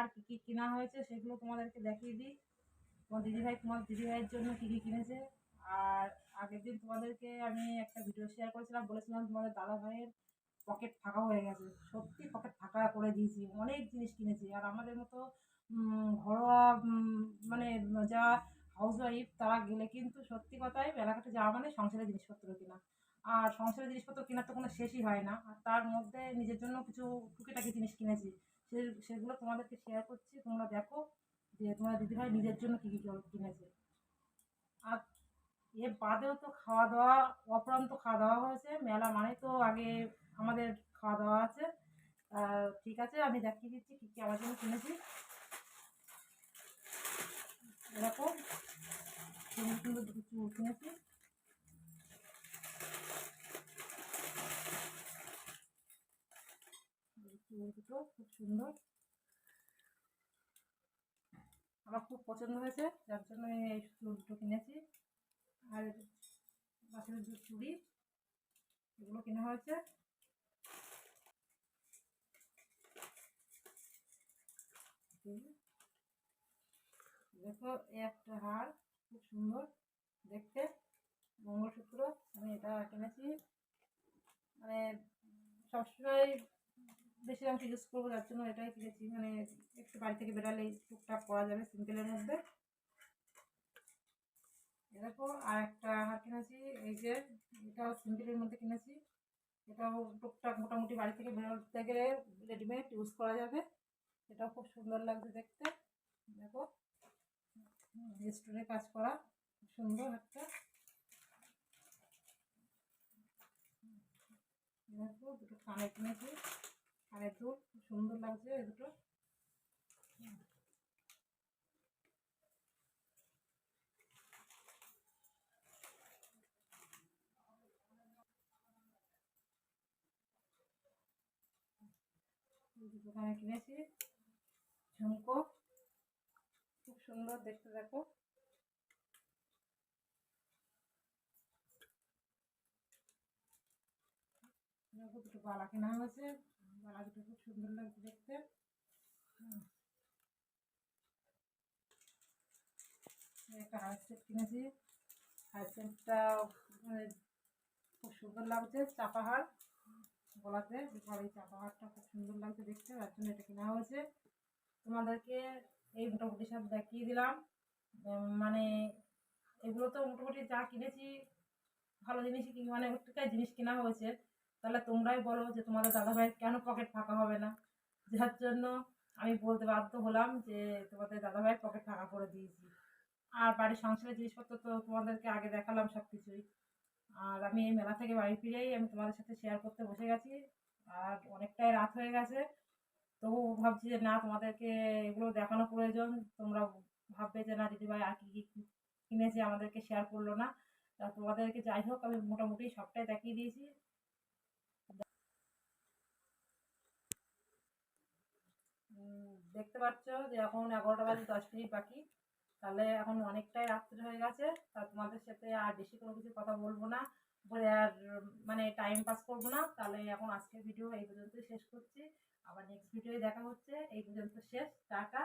আর কী কী কেনা হয়েছে সেগুলো তোমাদেরকে দেখিয়ে দিই। তোমার দিদিভাইয়ের জন্য কী কী কিনেছে। আর আগের দিন তোমাদেরকে আমি একটা ভিডিও শেয়ার করেছিলাম, বলেছিলাম তোমাদের দাদাভাইয়ের পকেট ফাঁকা হয়ে গেছে। সত্যি পকেট ফাঁকা করে দিয়েছি, অনেক জিনিস কিনেছি। আর আমাদের মতো ঘরোয়া মানে যা হাউসওয়াইফ তারা গেলে কিন্তু সত্যি কথাই মেলাঘাটে যাওয়া মানে সংসারের জিনিসপত্র কেনা। আর সংসারের জিনিসপত্র কেনার তো কোনো শেষই হয় না। আর তার মধ্যে নিজের জন্য কিছু টুকিটাকি জিনিস কিনেছি, সেগুলো তোমাদেরকে শেয়ার করছি, তোমরা দেখো যে তোমার দিদিভাই নিজের জন্য কী কী কিনেছে। আর এ বাদেও তো খাওয়া দাওয়া, অফুরন্ত খাওয়া দাওয়া হয়েছে। মেলা মানে তো আগে আমাদের খাওয়া দাওয়া আছে। ঠিক আছে, আমি দেখিয়ে দিচ্ছি কী কী আমার জন্য কিনেছি। এরকম সুন্দর সুন্দর দুটো চুল কিনেছি। চুল দুটো খুব সুন্দর, আমার খুব পছন্দ হয়েছে, যার জন্য এই চুল দুটো কিনেছি। আর বাসের যে চুড়ি, এগুলো কেনা হয়েছে। দেখো একটা হার, খুব সুন্দর দেখতে, মঙ্গলসূত্র। আমি এটা কিনেছি, মানে সবসময় বেশি অংশ ইউজ করবো, যার জন্য এটাই কিনেছি। মানে একটু বাড়ি থেকে বেরালেই টুকটাক করা যাবে সিম্পলের মধ্যে। এরকম আর একটা হার কিনেছি, এই যে এটাও সিম্পলের মধ্যে কিনেছি। এটাও টুকটাক মোটামুটি বাড়ি থেকে বেরোতে গেলে রেডিমেড ইউজ করা যাবে। এটাও খুব সুন্দর লাগছে দেখতে। দেখো স্টোনের কাজ করা, সুন্দর একটা। দেখো দুটো কানে কিনেছি, কানের দুল, খুব সুন্দর লাগছে এই দুটো। দুটো কানে কিনেছি, ঝুমকো, খুব সুন্দর দেখতে। দেখো দুটো বালা কেনা হয়েছে, বালা দুটো খুব সুন্দর লাগছে দেখতে। একটা হার সেট কিনেছি, হার সেটটা মানে খুব সুন্দর লাগছে, চাপা হার গলাতে। এই চাপা হারটা খুব সুন্দর লাগছে দেখতে, তার জন্য এটা কেনা হয়েছে। তোমাদেরকে এই মোটামুটি সব দেখিয়ে দিলাম। মানে এগুলো তো মোটামুটি যা কিনেছি ভালো জিনিসই কিনে, মানে একটুখানি জিনিস কেনা হয়েছে। তাহলে তোমরাই বলো যে তোমাদের দাদাভাইয়ের কেন পকেট ফাঁকা হবে না, যার জন্য আমি বলতে বাধ্য হলাম যে তোমাদের দাদাভাইয়ের পকেট ফাঁকা করে দিয়েছি। আর বাড়ির সংসারের জিনিসপত্র তো তোমাদেরকে আগে দেখালাম সব কিছুই। আর আমি এই মেলা থেকে বাড়ি ফিরেই আমি তোমাদের সাথে শেয়ার করতে বসে গেছি। আর অনেকটাই রাত হয়ে গেছে, তবু ভাবছি যে না, তোমাদেরকে এগুলো দেখানো প্রয়োজন। তোমরা ভাববে যে না দিদিভাই আর কি কি কিনেছে আমাদেরকে শেয়ার করলো না। তা তোমাদেরকে যাই হোক আমি মোটামুটি সবটাই দেখিয়ে দিয়েছি। দেখতে পাচ্ছ যে এখন 11টা বাজে 10 মিনিট বাকি। তাহলে এখন অনেকটাই রাত্রে হয়ে গেছে। তা তোমাদের সাথে আর বেশি কোনো কিছু কথা বলবো না, বলে আর মানে টাইম পাস করবো না। তাহলে এখন আজকের ভিডিও এই পর্যন্তই শেষ করছি। আবার নেক্সট ভিডিওয়ে দেখা হচ্ছে। এই পর্যন্ত শেষ, টাটা।